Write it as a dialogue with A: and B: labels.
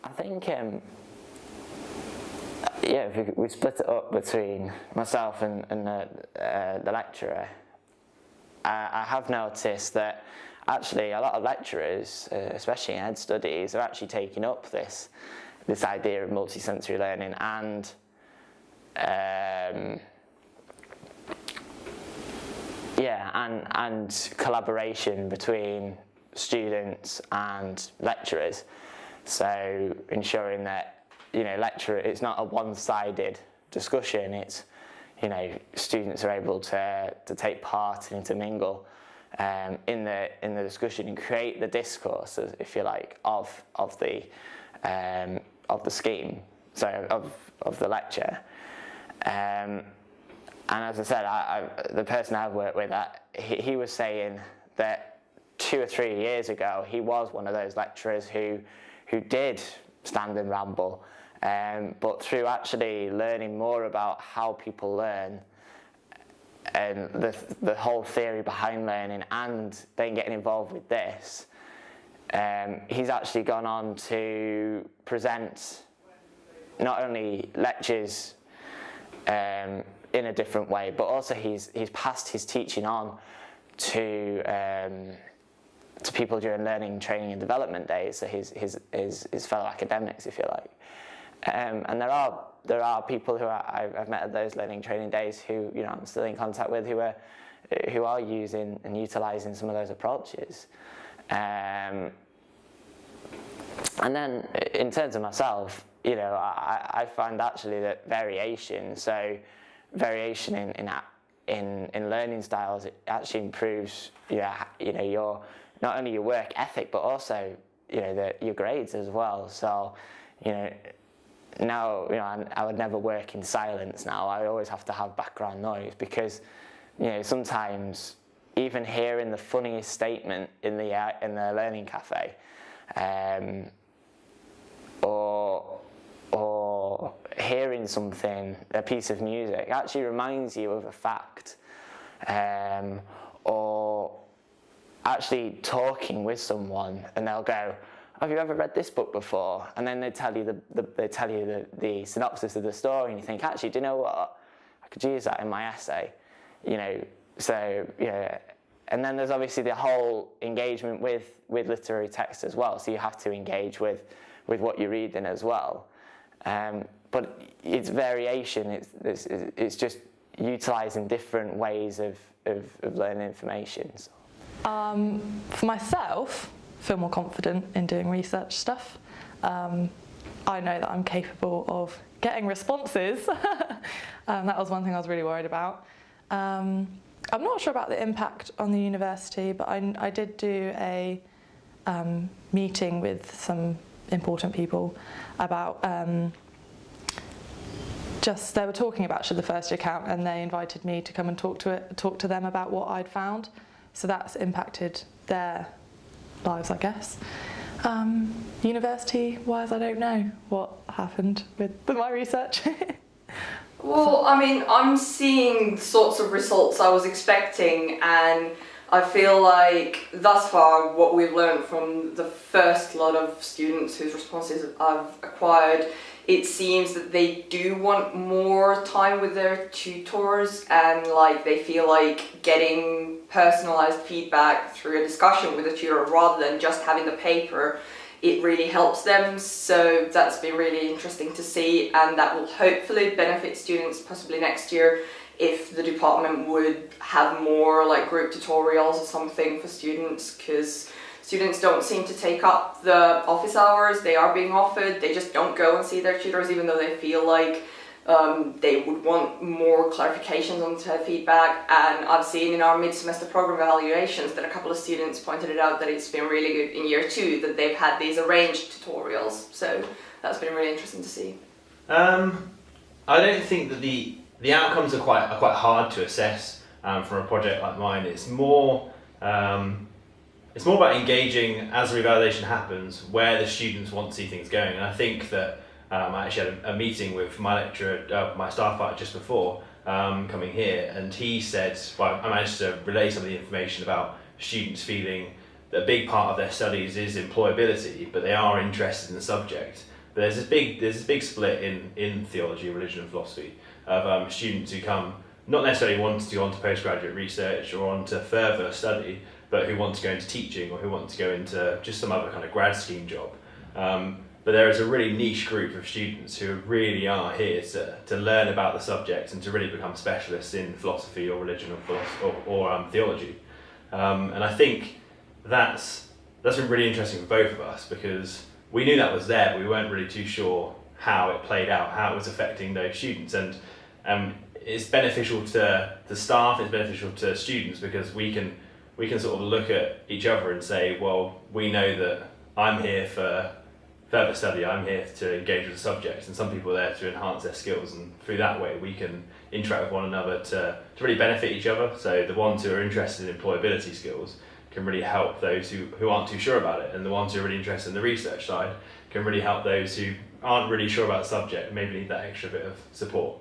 A: I think, yeah, if we split it up between myself and the lecturer, I have noticed that actually a lot of lecturers, especially in ed studies, are actually taking up this idea of multisensory learning and and collaboration between students and lecturers. So ensuring that, it's not a one-sided discussion. It's, students are able to take part and intermingle in the discussion and create the discourse, if you like, of the scheme, of the lecture. And as I said, the person I've worked with, he was saying that 2 or 3 years ago, he was one of those lecturers who did stand and ramble, but through actually learning more about how people learn and the whole theory behind learning, and then getting involved with this, he's actually gone on to present not only lectures in a different way, but also he's passed his teaching on to people during learning, training and development days, so his fellow academics, if you like. And there are people who I've met at those learning training days who I'm still in contact with, who are using and utilising some of those approaches. And then in terms of myself, I find actually that variation in learning styles, it actually improves your not only your work ethic, but also your grades as well. So now I would never work in silence now. I always have to have background noise, because sometimes even hearing the funniest statement in the learning cafe, or hearing something, a piece of music, actually reminds you of a fact, or actually talking with someone and they'll go, have you ever read this book before? And then they tell you the synopsis of the story, and you think, actually, do you know what? I could use that in my essay, So and then there's obviously the whole engagement with literary text as well. So you have to engage with what you're reading as well. But it's variation. It's just utilising different ways of learning information. So.
B: For myself, feel more confident in doing research stuff. I know that I'm capable of getting responses. That was one thing I was really worried about. I'm not sure about the impact on the university, but I did do a meeting with some important people about they were talking about the first year count, and they invited me to come and talk to them about what I'd found. So that's impacted their lives, I guess. University-wise, I don't know what happened with my research.
C: Well, I mean, I'm seeing the sorts of results I was expecting, and I feel like thus far what we've learned from the first lot of students whose responses I've acquired, it seems that they do want more time with their tutors, and they feel like getting personalised feedback through a discussion with a tutor rather than just having the paper, it really helps them. So that's been really interesting to see, and that will hopefully benefit students possibly next year if the department would have more group tutorials or something for students, because students don't seem to take up the office hours they are being offered. They just don't go and see their tutors, even though they feel like they would want more clarifications on their feedback. And I've seen in our mid-semester program evaluations that a couple of students pointed it out that it's been really good in year 2 that they've had these arranged tutorials. So that's been really interesting to see.
D: I don't think that the outcomes are quite hard to assess from a project like mine. It's more about engaging as the revalidation happens where the students want to see things going. And I think that I actually had a meeting with my lecturer, my staff partner just before coming here, and he said, well, I managed to relay some of the information about students feeling that a big part of their studies is employability, but they are interested in the subject. But there's this big split in theology, religion and philosophy of students who come not necessarily wanting to go on to postgraduate research or on to further study, but who want to go into teaching or who want to go into just some other kind of grad scheme job. But there is a really niche group of students who really are here to learn about the subject and to really become specialists in philosophy or religion or theology. And I think that's been really interesting for both of us, because we knew that was there, but we weren't really too sure how it played out, how it was affecting those students. And it's beneficial to the staff, it's beneficial to students, because we can sort of look at each other and say, well, we know that I'm here for further study, I'm here to engage with the subject, and some people are there to enhance their skills, and through that way we can interact with one another to really benefit each other. So the ones who are interested in employability skills can really help those who aren't too sure about it, and the ones who are really interested in the research side can really help those who aren't really sure about the subject, maybe need that extra bit of support.